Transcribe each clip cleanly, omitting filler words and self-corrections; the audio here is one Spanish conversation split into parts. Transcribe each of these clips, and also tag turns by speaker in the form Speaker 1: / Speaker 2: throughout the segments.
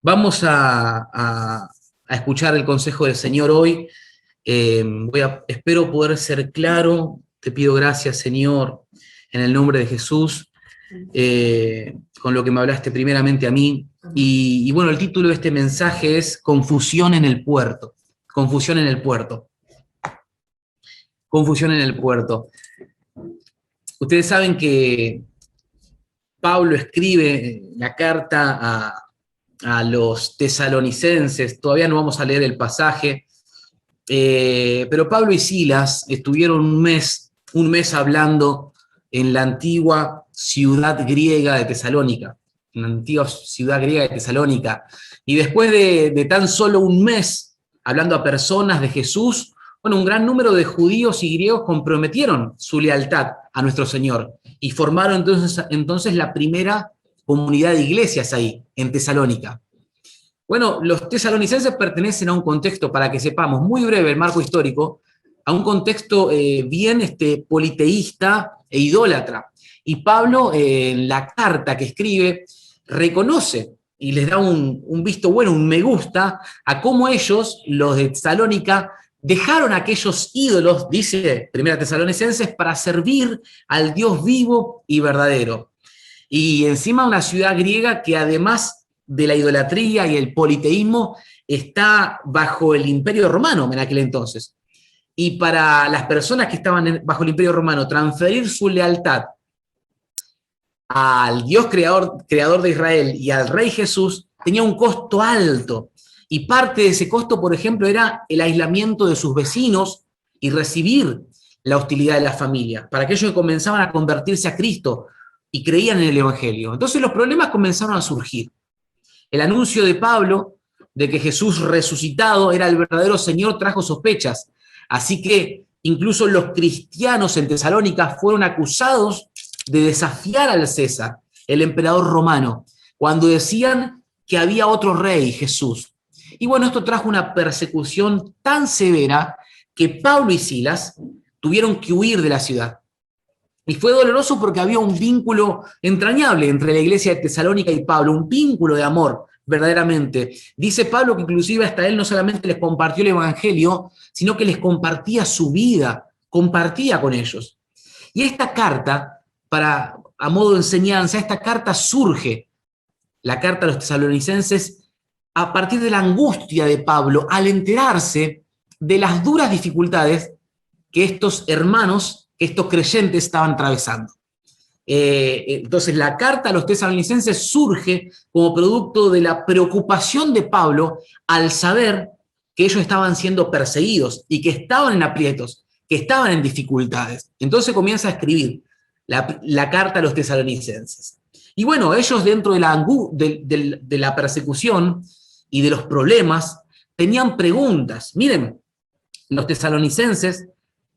Speaker 1: Vamos a escuchar el consejo del Señor hoy. Espero poder ser claro. Te pido gracias, Señor, en el nombre de Jesús, con lo que me hablaste primeramente a mí. Y bueno, el título de este mensaje es Confusión en el puerto. Confusión en el puerto. Confusión en el puerto. Ustedes saben que Pablo escribe la carta a los tesalonicenses. Todavía no vamos a leer el pasaje, pero Pablo y Silas estuvieron un mes hablando en la antigua ciudad griega de Tesalónica, en la antigua ciudad griega de Tesalónica, y después de tan solo un mes hablando a personas de Jesús, bueno, un gran número de judíos y griegos comprometieron su lealtad a nuestro Señor y formaron entonces la primera comunidad de iglesias ahí, en Tesalónica. Bueno, los tesalonicenses pertenecen a un contexto, para que sepamos, muy breve el marco histórico, a un contexto bien politeísta e idólatra. Y Pablo, en la carta que escribe, reconoce y les da un visto bueno, un me gusta, a cómo ellos, los de Tesalónica, dejaron aquellos ídolos, dice Primera Tesalonicenses, para servir al Dios vivo y verdadero. Y encima una ciudad griega que además de la idolatría y el politeísmo está bajo el Imperio Romano en aquel entonces. Y para las personas que estaban bajo el Imperio Romano, transferir su lealtad al Dios creador de Israel y al Rey Jesús tenía un costo alto. Y parte de ese costo, por ejemplo, era el aislamiento de sus vecinos y recibir la hostilidad de la familia, para aquellos que comenzaban a convertirse a Cristo y creían en el Evangelio. Entonces los problemas comenzaron a surgir. El anuncio de Pablo de que Jesús resucitado era el verdadero Señor trajo sospechas. Así que incluso los cristianos en Tesalónica fueron acusados de desafiar al César, el emperador romano, cuando decían que había otro rey, Jesús. Y bueno, esto trajo una persecución tan severa que Pablo y Silas tuvieron que huir de la ciudad. Y fue doloroso porque había un vínculo entrañable entre la iglesia de Tesalónica y Pablo, un vínculo de amor, verdaderamente. Dice Pablo que inclusive hasta él no solamente les compartió el evangelio, sino que les compartía su vida, compartía con ellos. Y esta carta, a modo de enseñanza, esta carta surge, la carta a los tesalonicenses, a partir de la angustia de Pablo al enterarse de las duras dificultades que estos hermanos, que estos creyentes estaban atravesando. Entonces la carta a los tesalonicenses surge como producto de la preocupación de Pablo al saber que ellos estaban siendo perseguidos y que estaban en aprietos, que estaban en dificultades. Entonces comienza a escribir la carta a los tesalonicenses. Y bueno, ellos dentro de la persecución y de los problemas tenían preguntas. Miren, los tesalonicenses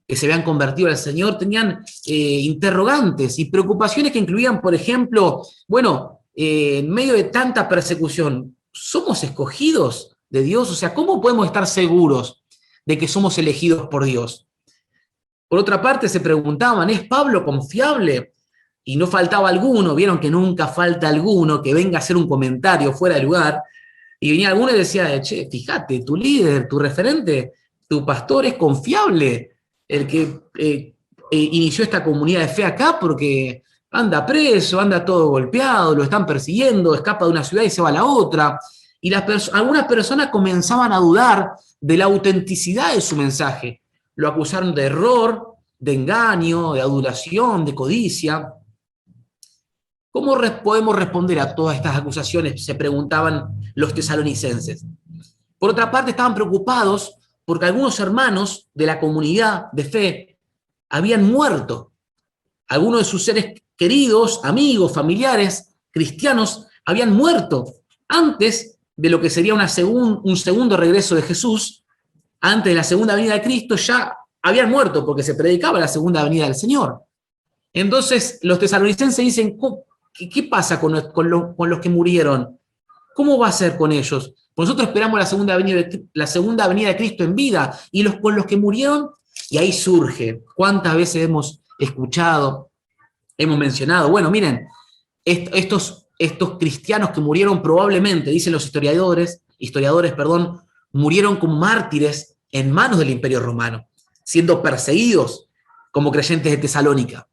Speaker 1: que se habían convertido al Señor tenían interrogantes y preocupaciones que incluían, por ejemplo, bueno, en medio de tanta persecución, ¿somos escogidos de Dios? O sea, ¿cómo podemos estar seguros de que somos elegidos por Dios? Por otra parte, se preguntaban, ¿es Pablo confiable? Y no faltaba alguno, vieron que nunca falta alguno que venga a hacer un comentario fuera de lugar, y venía alguno y decía, che, fíjate, tu líder, tu referente, tu pastor es confiable, el que inició esta comunidad de fe acá porque anda preso, anda todo golpeado, lo están persiguiendo, escapa de una ciudad y se va a la otra. Y algunas personas comenzaban a dudar de la autenticidad de su mensaje. Lo acusaron de error, de engaño, de adulación, de codicia. ¿Cómo podemos responder a todas estas acusaciones? Se preguntaban los tesalonicenses. Por otra parte, estaban preocupados porque algunos hermanos de la comunidad de fe habían muerto. Algunos de sus seres queridos, amigos, familiares, cristianos, habían muerto antes de lo que sería un segundo regreso de Jesús. Antes de la segunda venida de Cristo ya habían muerto porque se predicaba la segunda venida del Señor. Entonces los tesalonicenses dicen, ¿qué pasa con los que murieron? ¿Cómo va a ser con ellos? Nosotros esperamos la segunda venida de Cristo en vida, y con los que murieron, y ahí surge. ¿Cuántas veces hemos escuchado, hemos mencionado? Bueno, miren, estos estos cristianos que murieron probablemente, dicen los historiadores, murieron como mártires en manos del Imperio Romano, siendo perseguidos como creyentes de Tesalónica.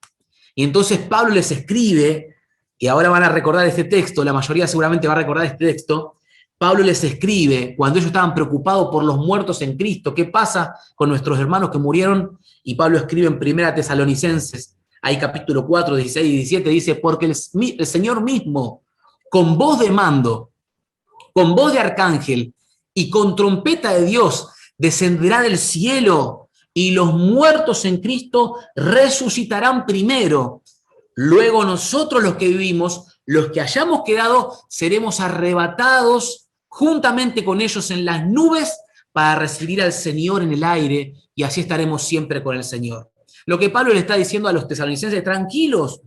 Speaker 1: Y entonces Pablo les escribe, y ahora van a recordar este texto, la mayoría seguramente va a recordar este texto. Pablo les escribe cuando ellos estaban preocupados por los muertos en Cristo, qué pasa con nuestros hermanos que murieron, y Pablo escribe en 1 Tesalonicenses, ahí capítulo 4, 16 y 17, dice, porque el Señor mismo, con voz de mando, con voz de arcángel y con trompeta de Dios, descenderá del cielo, y los muertos en Cristo resucitarán primero. Luego nosotros los que vivimos, los que hayamos quedado, seremos arrebatados juntamente con ellos en las nubes para recibir al Señor en el aire, y así estaremos siempre con el Señor. Lo que Pablo le está diciendo a los tesalonicenses, tranquilos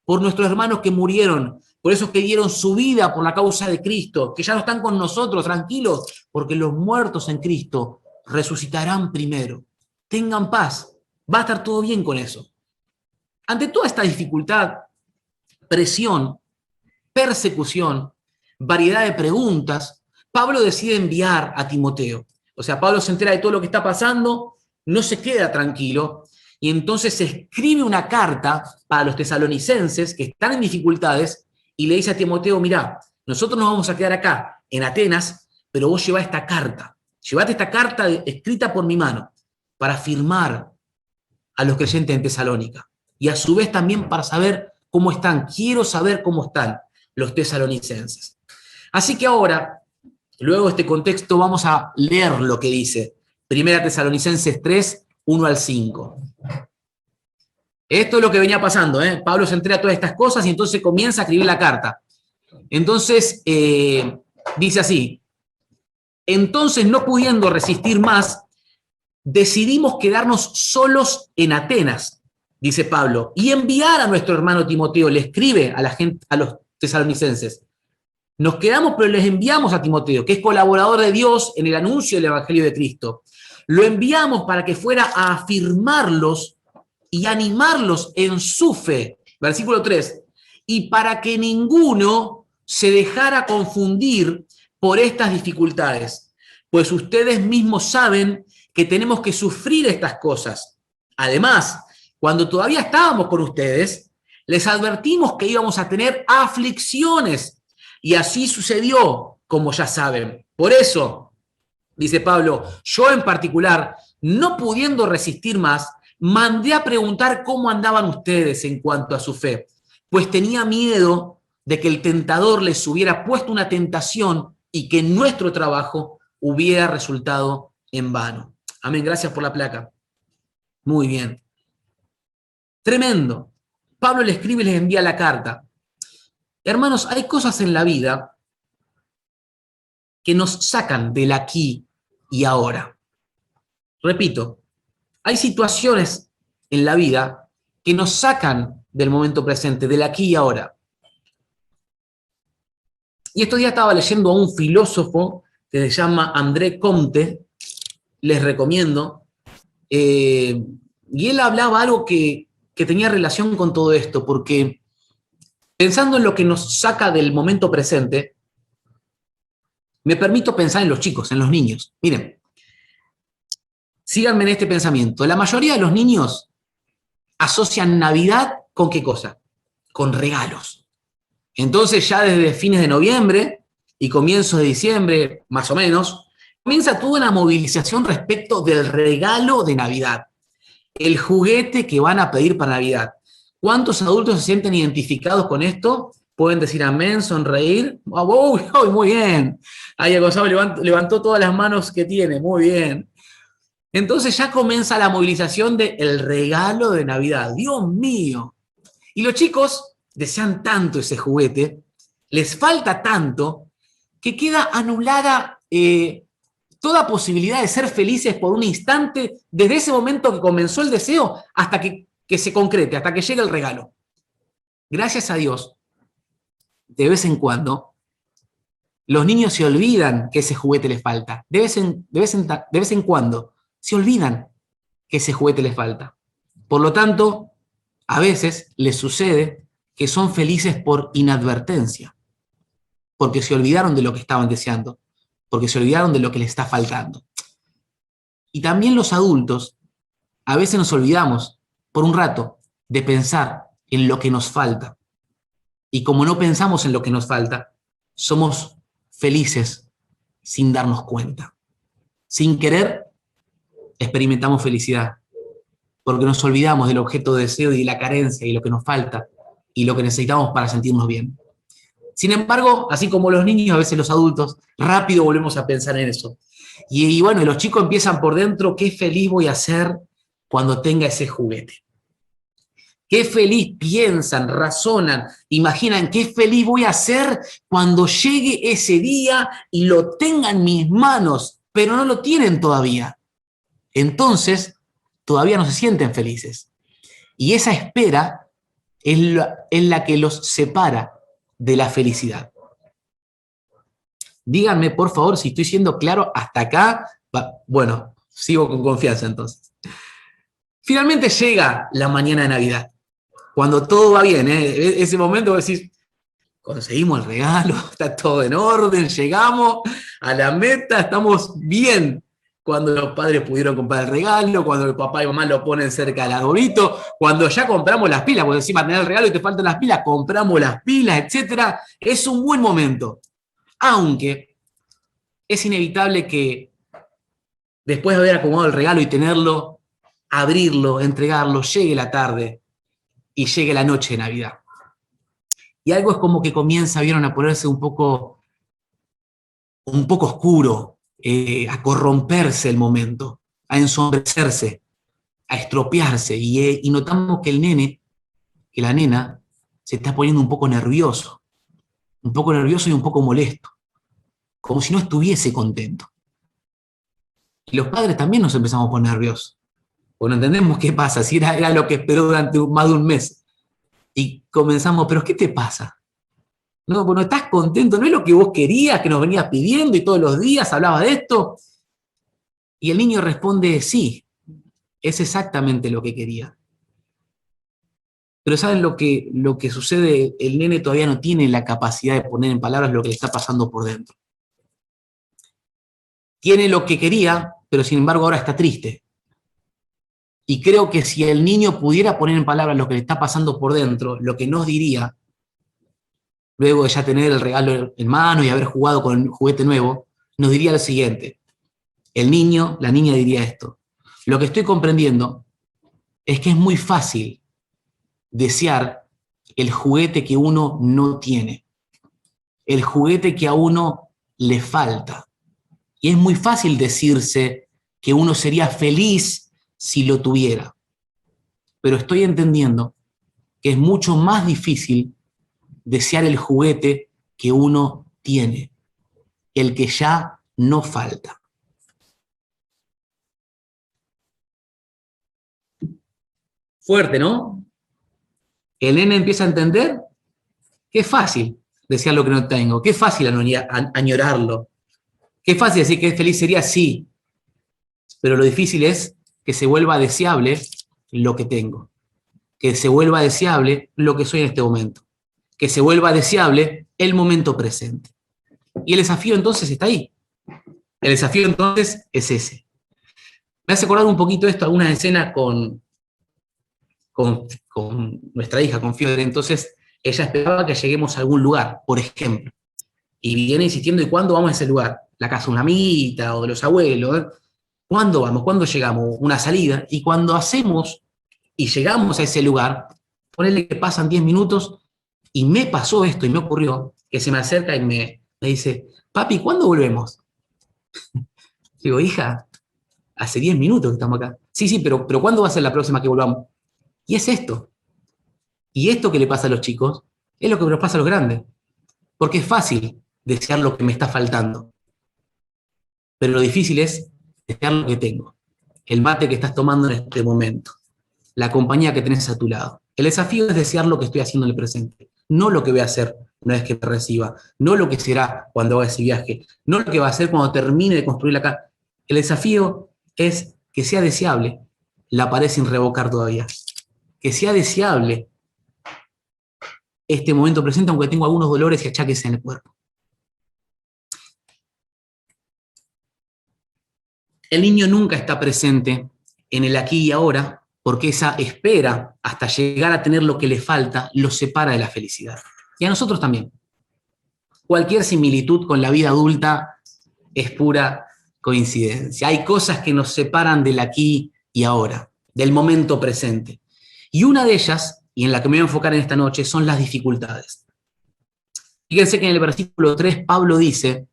Speaker 1: por nuestros hermanos que murieron, por esos que dieron su vida por la causa de Cristo, que ya no están con nosotros, tranquilos, porque los muertos en Cristo resucitarán primero. Tengan paz, va a estar todo bien con eso. Ante toda esta dificultad, presión, persecución, variedad de preguntas, Pablo decide enviar a Timoteo. O sea, Pablo se entera de todo lo que está pasando, no se queda tranquilo, y entonces escribe una carta para los tesalonicenses que están en dificultades, y le dice a Timoteo, mirá, nosotros nos vamos a quedar acá, en Atenas, pero vos llevá esta carta. Llevate esta carta escrita por mi mano para firmar a los creyentes en Tesalónica. Y a su vez también para saber cómo están. Quiero saber cómo están los tesalonicenses. Así que ahora, luego de este contexto, vamos a leer lo que dice 1 Tesalonicenses 3, 1 al 5. Esto es lo que venía pasando, ¿eh? Pablo se entera de todas estas cosas y entonces comienza a escribir la carta. Entonces, dice así, entonces no pudiendo resistir más, decidimos quedarnos solos en Atenas, dice Pablo, y enviar a nuestro hermano Timoteo, le escribe a la gente, a los tesalonicenses. Nos quedamos, pero les enviamos a Timoteo, que es colaborador de Dios en el anuncio del Evangelio de Cristo. Lo enviamos para que fuera a afirmarlos y animarlos en su fe. Versículo 3. Y para que ninguno se dejara confundir por estas dificultades, pues ustedes mismos saben que tenemos que sufrir estas cosas. Además, cuando todavía estábamos con ustedes, les advertimos que íbamos a tener aflicciones, y así sucedió, como ya saben. Por eso, dice Pablo, yo en particular, no pudiendo resistir más, mandé a preguntar cómo andaban ustedes en cuanto a su fe, pues tenía miedo de que el tentador les hubiera puesto una tentación y que nuestro trabajo hubiera resultado en vano. Amén, gracias por la placa. Muy bien. Tremendo. Pablo le escribe y les envía la carta. Hermanos, hay cosas en la vida que nos sacan del aquí y ahora. Repito, hay situaciones en la vida que nos sacan del momento presente, del aquí y ahora. Y estos días estaba leyendo a un filósofo que se llama André Comte, les recomiendo, y él hablaba algo que tenía relación con todo esto, porque pensando en lo que nos saca del momento presente, me permito pensar en los chicos, en los niños. Miren, síganme en este pensamiento. La mayoría de los niños asocian Navidad ¿con qué cosa? Con regalos. Entonces ya desde fines de noviembre y comienzos de diciembre, más o menos, comienza toda una movilización respecto del regalo de Navidad. El juguete que van a pedir para Navidad. ¿Cuántos adultos se sienten identificados con esto? Pueden decir amén, sonreír. Oh, muy bien. Ahí Gonzalo levantó todas las manos que tiene. Muy bien. Entonces ya comienza la movilización del regalo de Navidad. Dios mío. Y los chicos desean tanto ese juguete, les falta tanto, que queda anulada toda posibilidad de ser felices por un instante, desde ese momento que comenzó el deseo hasta que se concrete, hasta que llegue el regalo. Gracias a Dios, de vez en cuando, los niños se olvidan que ese juguete les falta. De vez en cuando, se olvidan que ese juguete les falta. Por lo tanto, a veces les sucede que son felices por inadvertencia. porque se olvidaron de lo que estaban deseando, porque se olvidaron de lo que les está faltando. Y también los adultos, a veces nos olvidamos por un rato de pensar en lo que nos falta. Y como no pensamos en lo que nos falta, somos felices sin darnos cuenta. Sin querer, experimentamos felicidad, porque nos olvidamos del objeto de deseo y de la carencia y lo que nos falta y lo que necesitamos para sentirnos bien. Sin embargo, así como los niños, a veces los adultos, rápido volvemos a pensar en eso. Y bueno, los chicos empiezan por dentro, qué feliz voy a ser cuando tenga ese juguete. Qué feliz piensan, razonan, imaginan qué feliz voy a ser cuando llegue ese día y lo tenga en mis manos, pero no lo tienen todavía. Entonces, todavía no se sienten felices. Y esa espera es la que los separa de la felicidad. Díganme, por favor, si estoy siendo claro hasta acá. Bueno, sigo con confianza entonces. Finalmente llega la mañana de Navidad, cuando todo va bien, ¿eh? Ese momento vos decís, conseguimos el regalo, está todo en orden, llegamos a la meta, estamos bien. Cuando los padres pudieron comprar el regalo, cuando el papá y mamá lo ponen cerca del arbolito, cuando ya compramos las pilas, porque encima tener el regalo y te faltan las pilas, compramos las pilas, etc. Es un buen momento. Aunque es inevitable que después de haber acomodado el regalo y tenerlo, abrirlo, entregarlo, llegue la tarde y llegue la noche de Navidad. Y algo es como que comienza, vieron, a ponerse un poco oscuro, a corromperse el momento, a ensombrecerse, a estropearse. Y notamos que el nene, que la nena, se está poniendo un poco nervioso y un poco molesto, como si no estuviese contento. Y los padres también nos empezamos a poner nerviosos, porque no entendemos qué pasa, si era lo que esperó durante más de un mes. Y comenzamos, ¿pero qué te pasa? No, pues no estás contento, no es lo que vos querías, que nos venías pidiendo y todos los días hablabas de esto. Y el niño responde, sí, es exactamente lo que quería. Pero ¿saben lo que sucede? El nene todavía no tiene la capacidad de poner en palabras lo que le está pasando por dentro. Tiene lo que quería, pero sin embargo ahora está triste. Y creo que si el niño pudiera poner en palabras lo que le está pasando por dentro, lo que nos diría, luego de ya tener el regalo en mano y haber jugado con el juguete nuevo, nos diría lo siguiente. El niño, la niña diría esto. Lo que estoy comprendiendo es que es muy fácil desear el juguete que uno no tiene, el juguete que a uno le falta. Y es muy fácil decirse que uno sería feliz si lo tuviera. Pero estoy entendiendo que es mucho más difícil desear el juguete que uno tiene, el que ya no falta. Fuerte, ¿no? El nene empieza a entender que es fácil desear lo que no tengo, que es fácil añorarlo, que es fácil decir que feliz sería, sí, pero lo difícil es que se vuelva deseable lo que tengo, que se vuelva deseable lo que soy en este momento, que se vuelva deseable el momento presente. Y el desafío entonces está ahí. El desafío entonces es ese. Me hace acordar un poquito esto, algunas escenas con nuestra hija, con Fiore. Entonces ella esperaba que lleguemos a algún lugar, por ejemplo, y viene insistiendo, ¿y cuándo vamos a ese lugar? La casa de una amiguita o de los abuelos, ¿eh? ¿Cuándo vamos? ¿Cuándo llegamos? Una salida. Y cuando hacemos y llegamos a ese lugar, ponele que pasan 10 minutos y me pasó esto y me ocurrió, que se me acerca y me dice, papi, ¿cuándo volvemos? Digo, hija, hace 10 minutos que estamos acá. Sí, pero ¿cuándo va a ser la próxima que volvamos? Y es esto. Y esto que le pasa a los chicos es lo que nos pasa a los grandes. Porque es fácil desear lo que me está faltando. Pero lo difícil es desear lo que tengo. El mate que estás tomando en este momento. La compañía que tenés a tu lado. El desafío es desear lo que estoy haciendo en el presente. No lo que voy a hacer una vez que me reciba. No lo que será cuando haga ese viaje. No lo que va a hacer cuando termine de construir la casa. El desafío es que sea deseable la pared sin revocar todavía. Que sea deseable este momento presente, aunque tengo algunos dolores y achaques en el cuerpo. El niño nunca está presente en el aquí y ahora, porque esa espera hasta llegar a tener lo que le falta lo separa de la felicidad. Y a nosotros también. Cualquier similitud con la vida adulta es pura coincidencia. Hay cosas que nos separan del aquí y ahora, del momento presente. Y una de ellas, y en la que me voy a enfocar en esta noche, son las dificultades. Fíjense que en el versículo 3 Pablo dice,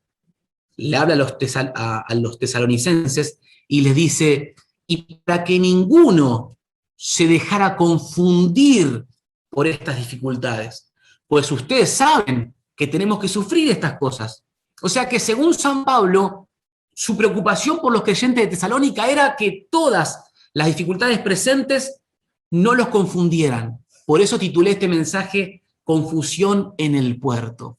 Speaker 1: le habla a los tesalonicenses y les dice, y para que ninguno se dejara confundir por estas dificultades, pues ustedes saben que tenemos que sufrir estas cosas. O sea que según San Pablo, su preocupación por los creyentes de Tesalónica era que todas las dificultades presentes no los confundieran. Por eso titulé este mensaje Confusión en el puerto.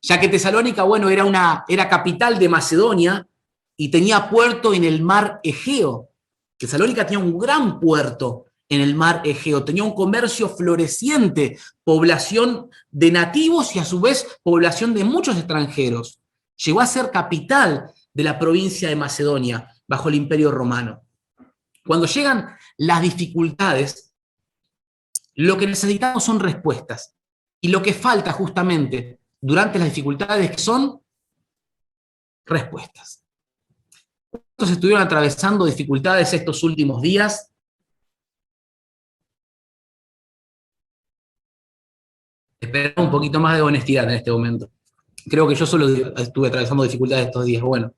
Speaker 1: Ya que Tesalónica, bueno, era capital de Macedonia y tenía puerto en el mar Egeo. Tesalónica tenía un gran puerto en el mar Egeo, tenía un comercio floreciente, población de nativos y a su vez población de muchos extranjeros. Llegó a ser capital de la provincia de Macedonia bajo el Imperio Romano. Cuando llegan las dificultades, lo que necesitamos son respuestas. Y lo que falta justamente durante las dificultades son respuestas. ¿Cuántos estuvieron atravesando dificultades estos últimos días? Esperaba un poquito más de honestidad en este momento. Creo que yo solo estuve atravesando dificultades estos días. Bueno,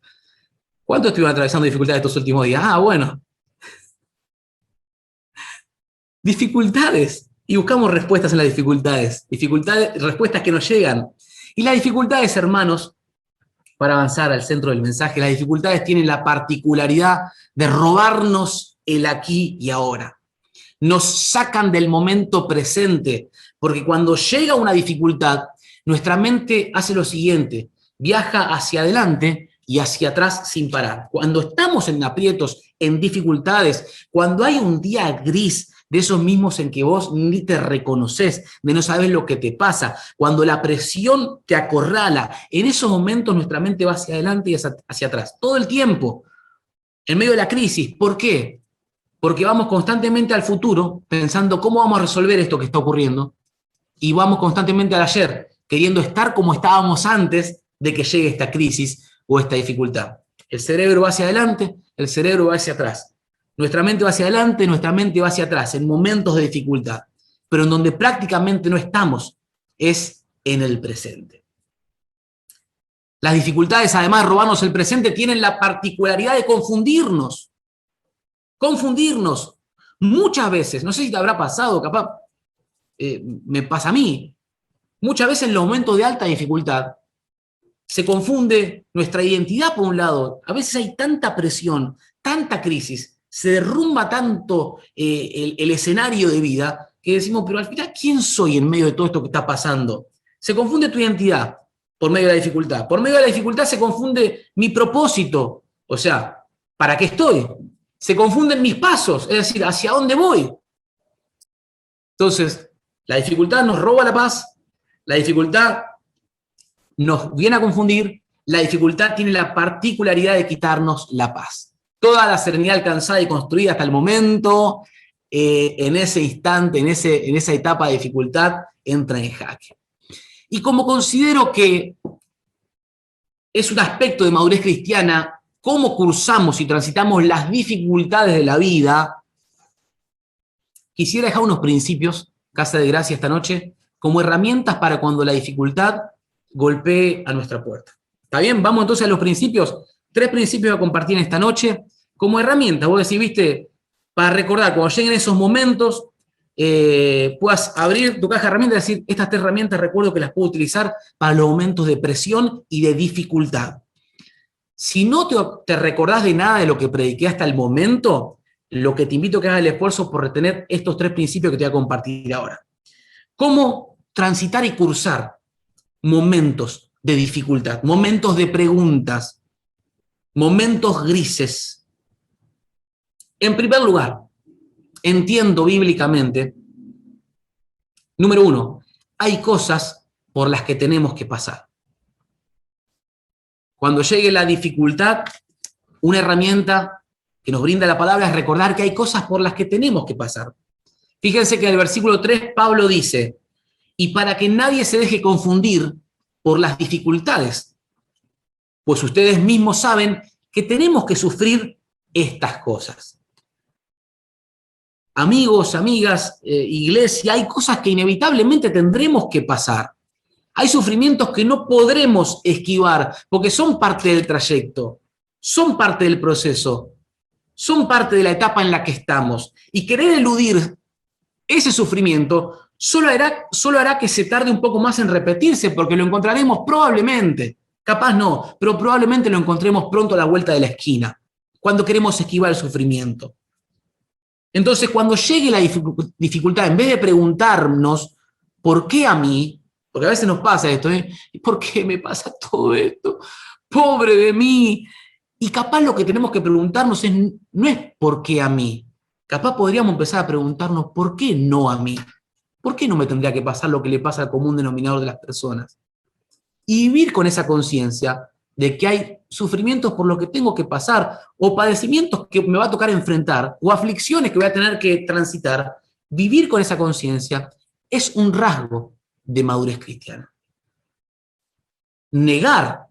Speaker 1: ¿cuántos estuvieron atravesando dificultades estos últimos días? Ah, bueno. Dificultades. Y buscamos respuestas en las dificultades. Respuestas que nos llegan. Y las dificultades, hermanos, para avanzar al centro del mensaje, las dificultades tienen la particularidad de robarnos el aquí y ahora. Nos sacan del momento presente, porque cuando llega una dificultad, nuestra mente hace lo siguiente, viaja hacia adelante y hacia atrás sin parar. Cuando estamos en aprietos, en dificultades, cuando hay un día gris, de esos mismos en que vos ni te reconoces, de no saber lo que te pasa, cuando la presión te acorrala, en esos momentos nuestra mente va hacia adelante y hacia atrás, todo el tiempo, en medio de la crisis. ¿Por qué? Porque vamos constantemente al futuro pensando cómo vamos a resolver esto que está ocurriendo y vamos constantemente al ayer, queriendo estar como estábamos antes de que llegue esta crisis o esta dificultad. El cerebro va hacia adelante, el cerebro va hacia atrás. Nuestra mente va hacia adelante, nuestra mente va hacia atrás, en momentos de dificultad. Pero en donde prácticamente no estamos es en el presente. Las dificultades, además de robarnos el presente, tienen la particularidad de confundirnos. Confundirnos. Muchas veces, no sé si te habrá pasado, capaz me pasa a mí, muchas veces en los momentos de alta dificultad se confunde nuestra identidad por un lado. A veces hay tanta presión, tanta crisis, se derrumba tanto el escenario de vida que decimos, pero al final, ¿quién soy en medio de todo esto que está pasando? Se confunde tu identidad por medio de la dificultad. Por medio de la dificultad se confunde mi propósito, o sea, ¿para qué estoy? Se confunden mis pasos, es decir, ¿hacia dónde voy? Entonces, la dificultad nos roba la paz, la dificultad nos viene a confundir, la dificultad tiene la particularidad de quitarnos la paz. Toda la serenidad alcanzada y construida hasta el momento, en ese instante, en esa etapa de dificultad, entra en jaque. Y como considero que es un aspecto de madurez cristiana, cómo cursamos y transitamos las dificultades de la vida, quisiera dejar unos principios, Casa de Gracia esta noche, como herramientas para cuando la dificultad golpee a nuestra puerta. ¿Está bien? Vamos entonces a los principios. 3 principios a compartir esta noche como herramientas. Vos decís, viste, para recordar, cuando lleguen esos momentos, puedas abrir tu caja de herramientas y decir, estas 3 herramientas recuerdo que las puedo utilizar para los momentos de presión y de dificultad. Si no te recordás de nada de lo que prediqué hasta el momento, lo que te invito a que hagas el esfuerzo por retener estos 3 principios que te voy a compartir ahora. ¿Cómo transitar y cursar momentos de dificultad, momentos de preguntas, momentos grises? En primer lugar, entiendo bíblicamente, número 1, hay cosas por las que tenemos que pasar. Cuando llegue la dificultad, una herramienta que nos brinda la palabra es recordar que hay cosas por las que tenemos que pasar. Fíjense que en el versículo 3 Pablo dice, y para que nadie se deje confundir por las dificultades, pues ustedes mismos saben que tenemos que sufrir estas cosas. Amigos, amigas, iglesia, hay cosas que inevitablemente tendremos que pasar. Hay sufrimientos que no podremos esquivar porque son parte del trayecto, son parte del proceso, son parte de la etapa en la que estamos. Y querer eludir ese sufrimiento solo hará que se tarde un poco más en repetirse, porque lo encontraremos probablemente, capaz no, pero probablemente lo encontremos pronto a la vuelta de la esquina, cuando queremos esquivar el sufrimiento. Entonces, cuando llegue la dificultad, en vez de preguntarnos, ¿por qué a mí? Porque a veces nos pasa esto, ¿por qué me pasa todo esto? Pobre de mí. Y capaz lo que tenemos que preguntarnos no es ¿por qué a mí? Capaz podríamos empezar a preguntarnos ¿por qué no a mí? ¿Por qué no me tendría que pasar lo que le pasa al común denominador de las personas? Y vivir con esa conciencia de que hay sufrimientos por los que tengo que pasar, o padecimientos que me va a tocar enfrentar, o aflicciones que voy a tener que transitar. Vivir con esa conciencia es un rasgo de madurez cristiana. Negar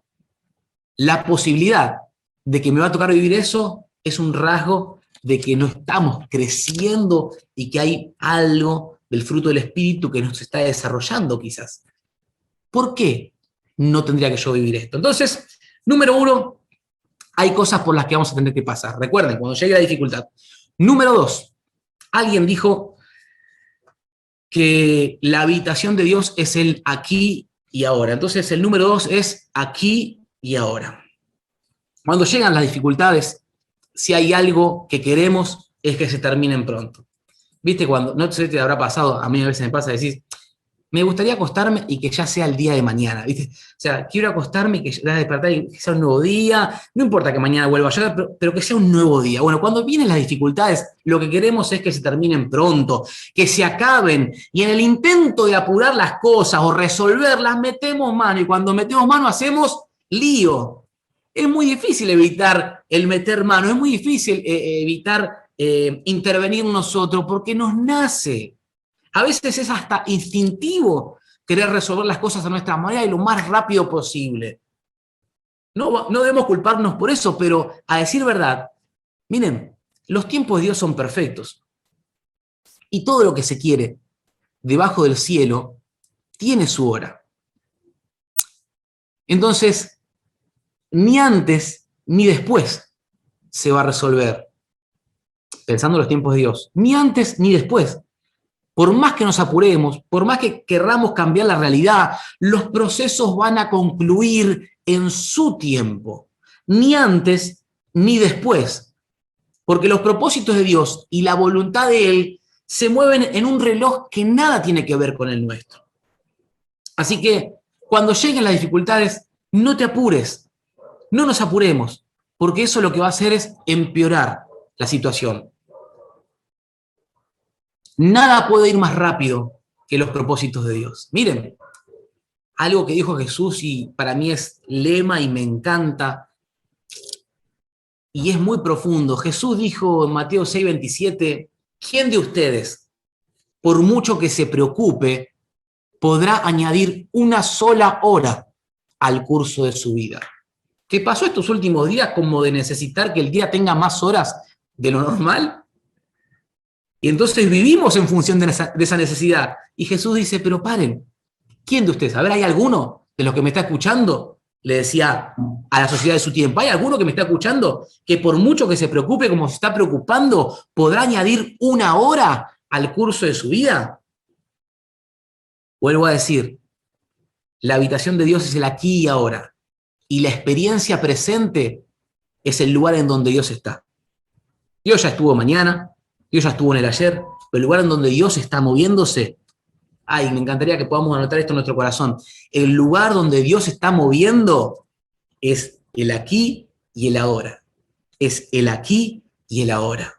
Speaker 1: la posibilidad de que me va a tocar vivir eso es un rasgo de que no estamos creciendo y que hay algo del fruto del Espíritu que nos está desarrollando quizás. ¿Por qué no tendría que yo vivir esto? Entonces, número 1, hay cosas por las que vamos a tener que pasar. Recuerden, cuando llegue la dificultad. Número 2, alguien dijo que la habitación de Dios es el aquí y ahora. Entonces, el número 2 es aquí y ahora. Cuando llegan las dificultades, si hay algo que queremos es que se terminen pronto. ¿Viste? Cuando, no sé si te habrá pasado, a mí a veces me pasa decir, me gustaría acostarme y que ya sea el día de mañana, ¿viste? O sea, quiero acostarme y que ya despertar y que sea un nuevo día, no importa que mañana vuelva a llegar, pero que sea un nuevo día. Bueno, cuando vienen las dificultades, lo que queremos es que se terminen pronto, que se acaben, y en el intento de apurar las cosas o resolverlas, metemos mano, y cuando metemos mano hacemos lío. Es muy difícil evitar el meter mano, es muy difícil evitar intervenir nosotros, porque nos nace. A veces es hasta instintivo querer resolver las cosas a nuestra manera y lo más rápido posible. No debemos culparnos por eso, pero a decir verdad, miren, los tiempos de Dios son perfectos. Y todo lo que se quiere debajo del cielo tiene su hora. Entonces, ni antes ni después se va a resolver, pensando en los tiempos de Dios, ni antes ni después. Por más que nos apuremos, por más que querramos cambiar la realidad, los procesos van a concluir en su tiempo, ni antes ni después, porque los propósitos de Dios y la voluntad de Él se mueven en un reloj que nada tiene que ver con el nuestro. Así que cuando lleguen las dificultades, no te apures, no nos apuremos, porque eso lo que va a hacer es empeorar la situación. Nada puede ir más rápido que los propósitos de Dios. Miren, algo que dijo Jesús y para mí es lema y me encanta y es muy profundo. Jesús dijo en Mateo 6:27, ¿quién de ustedes, por mucho que se preocupe, podrá añadir una sola hora al curso de su vida? ¿Qué pasó estos últimos días como de necesitar que el día tenga más horas de lo normal? Y entonces vivimos en función de esa necesidad. Y Jesús dice, pero paren, ¿quién de ustedes? A ver, ¿hay alguno de los que me está escuchando? Le decía a la sociedad de su tiempo, ¿hay alguno que me está escuchando que por mucho que se preocupe como se está preocupando, podrá añadir una hora al curso de su vida? Vuelvo a decir, la habitación de Dios es el aquí y ahora. Y la experiencia presente es el lugar en donde Dios está. Dios ya estuvo mañana, Dios ya estuvo en el ayer, pero el lugar en donde Dios está moviéndose, ay, me encantaría que podamos anotar esto en nuestro corazón. El lugar donde Dios está moviendo es el aquí y el ahora. Es el aquí y el ahora.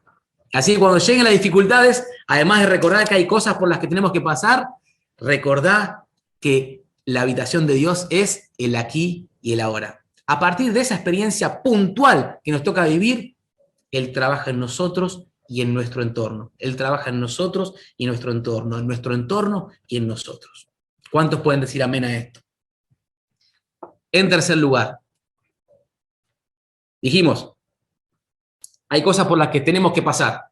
Speaker 1: Así que cuando lleguen las dificultades, además de recordar que hay cosas por las que tenemos que pasar, recordá que la habitación de Dios es el aquí y el ahora. A partir de esa experiencia puntual que nos toca vivir, Él trabaja en nosotros y en nuestro entorno. Él trabaja en nosotros y en nuestro entorno y en nosotros. ¿Cuántos pueden decir amén a esto? En tercer lugar, dijimos, hay cosas por las que tenemos que pasar.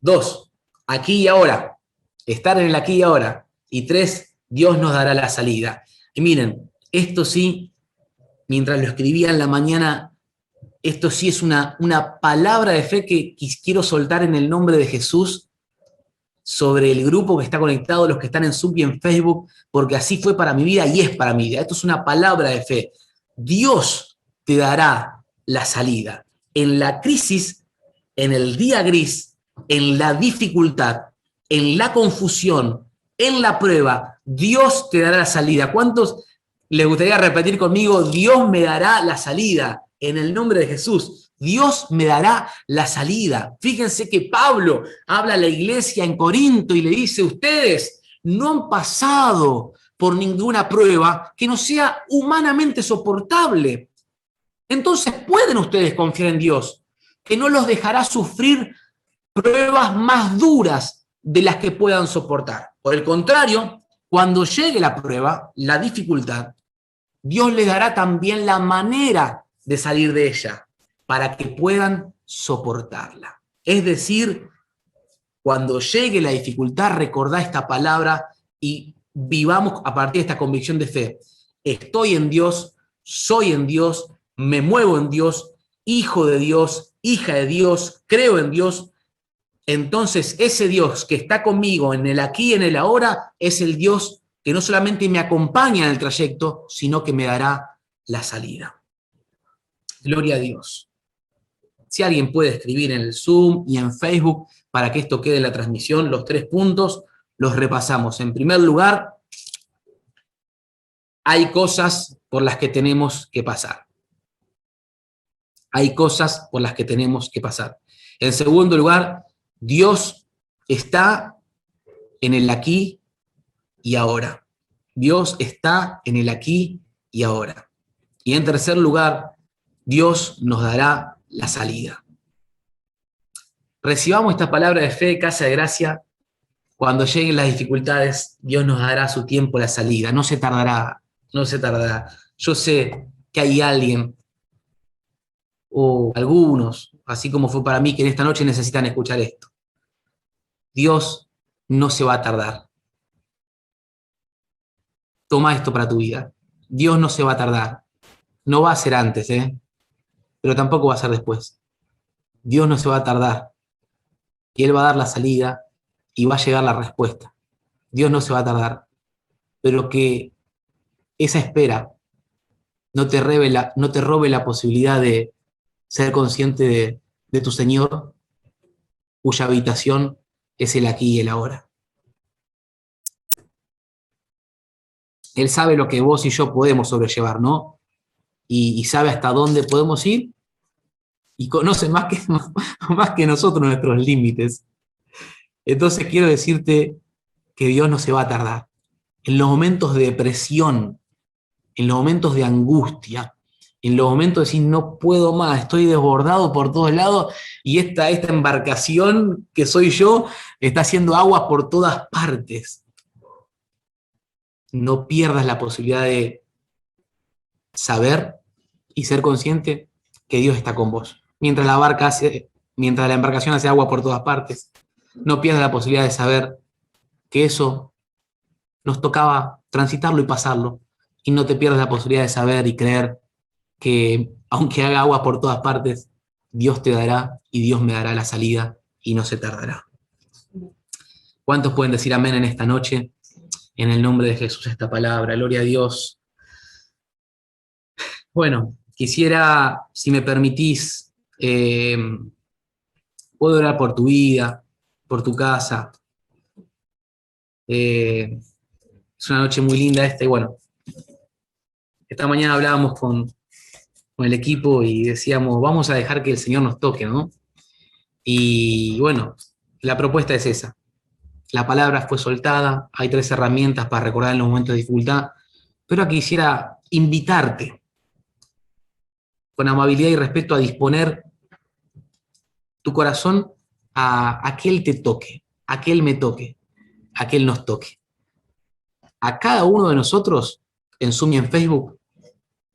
Speaker 1: 2, aquí y ahora, estar en el aquí y ahora. Y 3, Dios nos dará la salida. Y miren, esto sí, mientras lo escribía en la mañana, esto sí es una palabra de fe que quiero soltar en el nombre de Jesús sobre el grupo que está conectado, los que están en Zoom y en Facebook, porque así fue para mi vida y es para mi vida. Esto es una palabra de fe. Dios te dará la salida. En la crisis, en el día gris, en la dificultad, en la confusión, en la prueba, Dios te dará la salida. ¿Cuántos les gustaría repetir conmigo? Dios me dará la salida. En el nombre de Jesús, Dios me dará la salida. Fíjense que Pablo habla a la iglesia en Corinto y le dice, ustedes no han pasado por ninguna prueba que no sea humanamente soportable. Entonces pueden ustedes confiar en Dios, que no los dejará sufrir pruebas más duras de las que puedan soportar. Por el contrario, cuando llegue la prueba, la dificultad, Dios les dará también la manera de salir de ella para que puedan soportarla. Es decir, cuando llegue la dificultad, recordá esta palabra y vivamos a partir de esta convicción de fe. Estoy en Dios, soy en Dios, me muevo en Dios, hijo de Dios, hija de Dios, creo en Dios. Entonces, ese Dios que está conmigo en el aquí y en el ahora es el Dios que no solamente me acompaña en el trayecto, sino que me dará la salida. Gloria a Dios. Si alguien puede escribir en el Zoom y en Facebook para que esto quede en la transmisión, los 3 puntos los repasamos. En primer lugar, hay cosas por las que tenemos que pasar. Hay cosas por las que tenemos que pasar. En segundo lugar, Dios está en el aquí y ahora. Dios está en el aquí y ahora. Y en tercer lugar, Dios nos dará la salida. Recibamos esta palabra de fe, casa de gracia. Cuando lleguen las dificultades, Dios nos dará a su tiempo la salida. No se tardará, no se tardará. Yo sé que hay alguien o algunos, así como fue para mí, que en esta noche necesitan escuchar esto. Dios no se va a tardar. Toma esto para tu vida. Dios no se va a tardar. No va a ser antes, pero tampoco va a ser después. Dios no se va a tardar. Y Él va a dar la salida y va a llegar la respuesta. Dios no se va a tardar. Pero que esa espera no te robe la posibilidad de ser consciente de tu Señor, cuya habitación es el aquí y el ahora. Él sabe lo que vos y yo podemos sobrellevar, ¿no? Y sabe hasta dónde podemos ir y conoce más que nosotros nuestros límites. Entonces quiero decirte que Dios no se va a tardar. En los momentos de depresión, en los momentos de angustia, en los momentos de decir no puedo más, estoy desbordado por todos lados y esta embarcación que soy yo está haciendo agua por todas partes. No pierdas la posibilidad de saber y ser consciente que Dios está con vos. Mientras la embarcación hace agua por todas partes, no pierdas la posibilidad de saber que eso nos tocaba transitarlo y pasarlo. Y no te pierdas la posibilidad de saber y creer que aunque haga agua por todas partes, Dios te dará y Dios me dará la salida y no se tardará. ¿Cuántos pueden decir amén en esta noche? En el nombre de Jesús esta palabra. Gloria a Dios. Bueno, quisiera, si me permitís, puedo orar por tu vida, por tu casa. Es una noche muy linda esta y bueno, esta mañana hablábamos con el equipo y decíamos, vamos a dejar que el Señor nos toque, ¿no? Y bueno, la propuesta es esa. La palabra fue soltada, hay 3 herramientas para recordar en los momentos de dificultad, pero quisiera invitarte con amabilidad y respeto a disponer tu corazón a que Él te toque, a que Él me toque, a que Él nos toque. A cada uno de nosotros, en Zoom y en Facebook,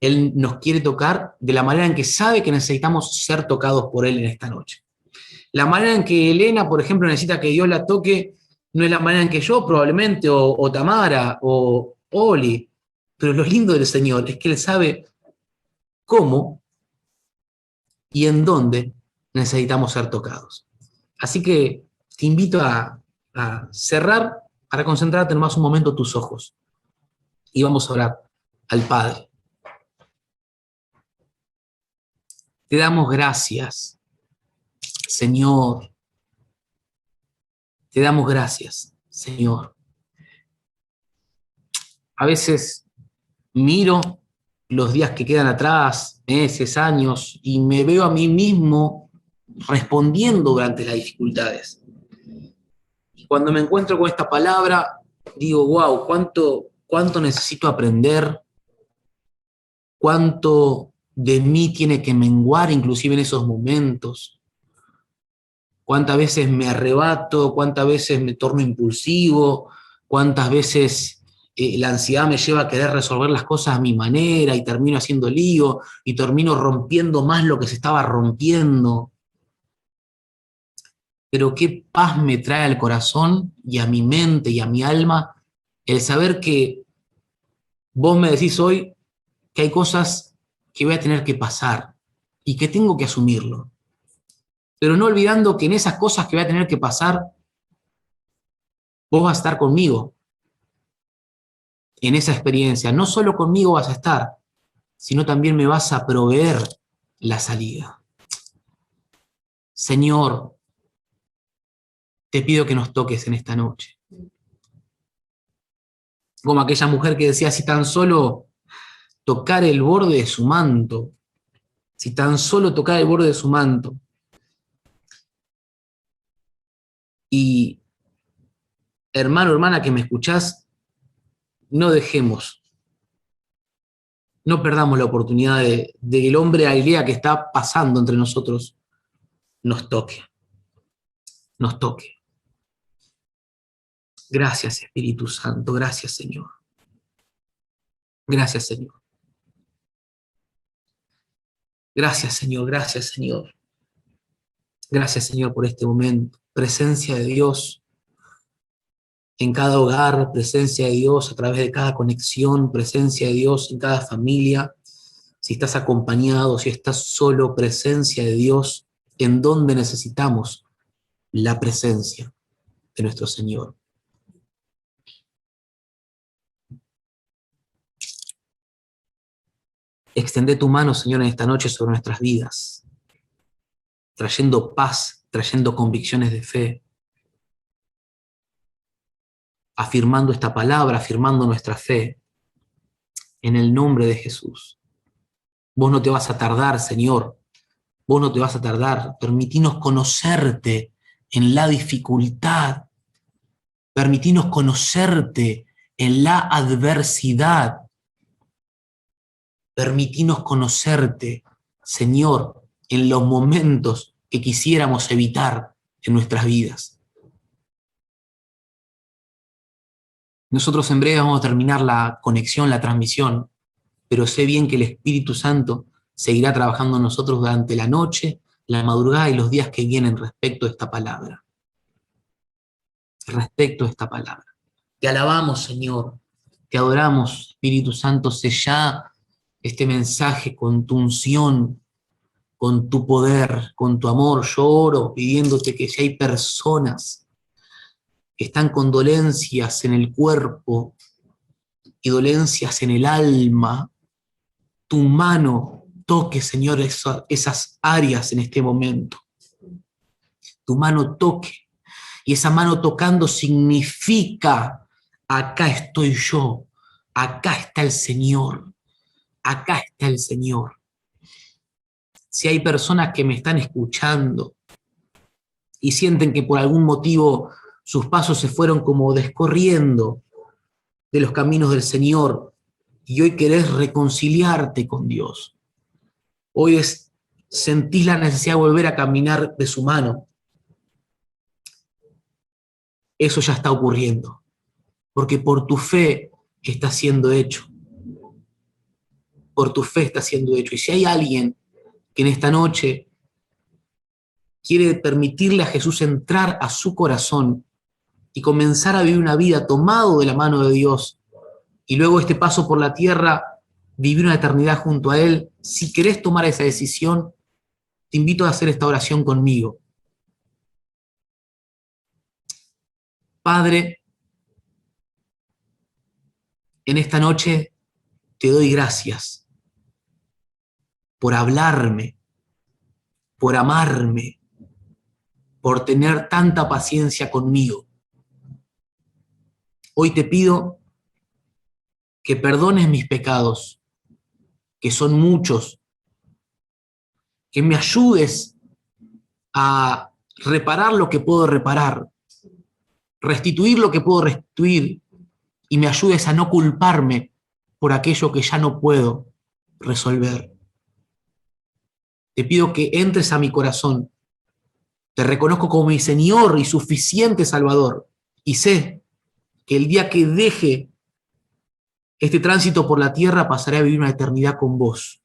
Speaker 1: Él nos quiere tocar de la manera en que sabe que necesitamos ser tocados por Él en esta noche. La manera en que Elena, por ejemplo, necesita que Dios la toque no es la manera en que yo probablemente, o Tamara, o Oli. Pero lo lindo del Señor es que Él sabe cómo y en dónde necesitamos ser tocados. Así que te invito a cerrar, para concentrarte nomás un momento tus ojos. Y vamos a orar al Padre. Te damos gracias, Señor. Te damos gracias, Señor. A veces miro los días que quedan atrás, meses, años, y me veo a mí mismo respondiendo durante las dificultades. Y cuando me encuentro con esta palabra, digo, wow, cuánto necesito aprender, cuánto de mí tiene que menguar inclusive en esos momentos, cuántas veces me arrebato, cuántas veces me torno impulsivo, cuántas veces la ansiedad me lleva a querer resolver las cosas a mi manera y termino haciendo lío y termino rompiendo más lo que se estaba rompiendo. Pero qué paz me trae al corazón y a mi mente y a mi alma el saber que vos me decís hoy que hay cosas que voy a tener que pasar y que tengo que asumirlo. Pero no olvidando que en esas cosas que voy a tener que pasar, vos vas a estar conmigo en esa experiencia. No solo conmigo vas a estar, sino también me vas a proveer la salida. Señor, te pido que nos toques en esta noche. Como aquella mujer que decía, si tan solo tocar el borde de su manto, si tan solo tocar el borde de su manto. Y hermano, hermana que me escuchás, no dejemos, no perdamos la oportunidad de que el hombre alegría que está pasando entre nosotros nos toque, nos toque. Gracias, Espíritu Santo, gracias, Señor. Gracias, Señor. Gracias, Señor, gracias, Señor. Gracias, Señor, por este momento. Presencia de Dios en cada hogar, presencia de Dios a través de cada conexión, presencia de Dios en cada familia. Si estás acompañado, si estás solo, presencia de Dios en donde necesitamos la presencia de nuestro Señor. Extende tu mano, Señor, en esta noche sobre nuestras vidas, trayendo paz, trayendo convicciones de fe, afirmando esta palabra, afirmando nuestra fe, en el nombre de Jesús. Vos no te vas a tardar, Señor, vos no te vas a tardar. Permitinos conocerte en la dificultad, permitinos conocerte en la adversidad, permitinos conocerte, Señor, en los momentos que quisiéramos evitar en nuestras vidas. Nosotros en breve vamos a terminar la conexión, la transmisión, pero sé bien que el Espíritu Santo seguirá trabajando en nosotros durante la noche, la madrugada y los días que vienen respecto a esta palabra. Respecto a esta palabra. Te alabamos, Señor. Te adoramos, Espíritu Santo. Sellá este mensaje con tu unción, con tu poder, con tu amor. Yo oro pidiéndote que si hay personas que están con dolencias en el cuerpo y dolencias en el alma, tu mano toque, Señor, esas áreas en este momento. Tu mano toque. Y esa mano tocando significa, acá estoy yo, acá está el Señor, acá está el Señor. Si hay personas que me están escuchando y sienten que por algún motivo sus pasos se fueron como descorriendo de los caminos del Señor y hoy querés reconciliarte con Dios, hoy es sentís la necesidad de volver a caminar de su mano, eso ya está ocurriendo, porque por tu fe está siendo hecho. Por tu fe está siendo hecho. Y si hay alguien que en esta noche quiere permitirle a Jesús entrar a su corazón y comenzar a vivir una vida tomado de la mano de Dios, y luego este paso por la tierra, vivir una eternidad junto a Él, si querés tomar esa decisión, te invito a hacer esta oración conmigo. Padre, en esta noche te doy gracias por hablarme, por amarme, por tener tanta paciencia conmigo. Hoy te pido que perdones mis pecados, que son muchos, que me ayudes a reparar lo que puedo reparar, restituir lo que puedo restituir, y me ayudes a no culparme por aquello que ya no puedo resolver. Te pido que entres a mi corazón. Te reconozco como mi Señor y suficiente Salvador, y sé que el día que deje este tránsito por la tierra pasaré a vivir una eternidad con vos.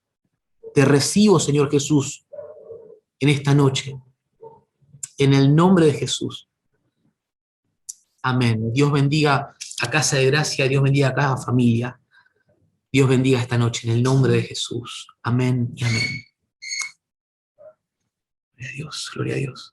Speaker 1: Te recibo, Señor Jesús, en esta noche, en el nombre de Jesús. Amén. Dios bendiga a Casa de Gracia, Dios bendiga a cada familia. Dios bendiga esta noche en el nombre de Jesús. Amén y amén. Gloria a Dios, gloria a Dios.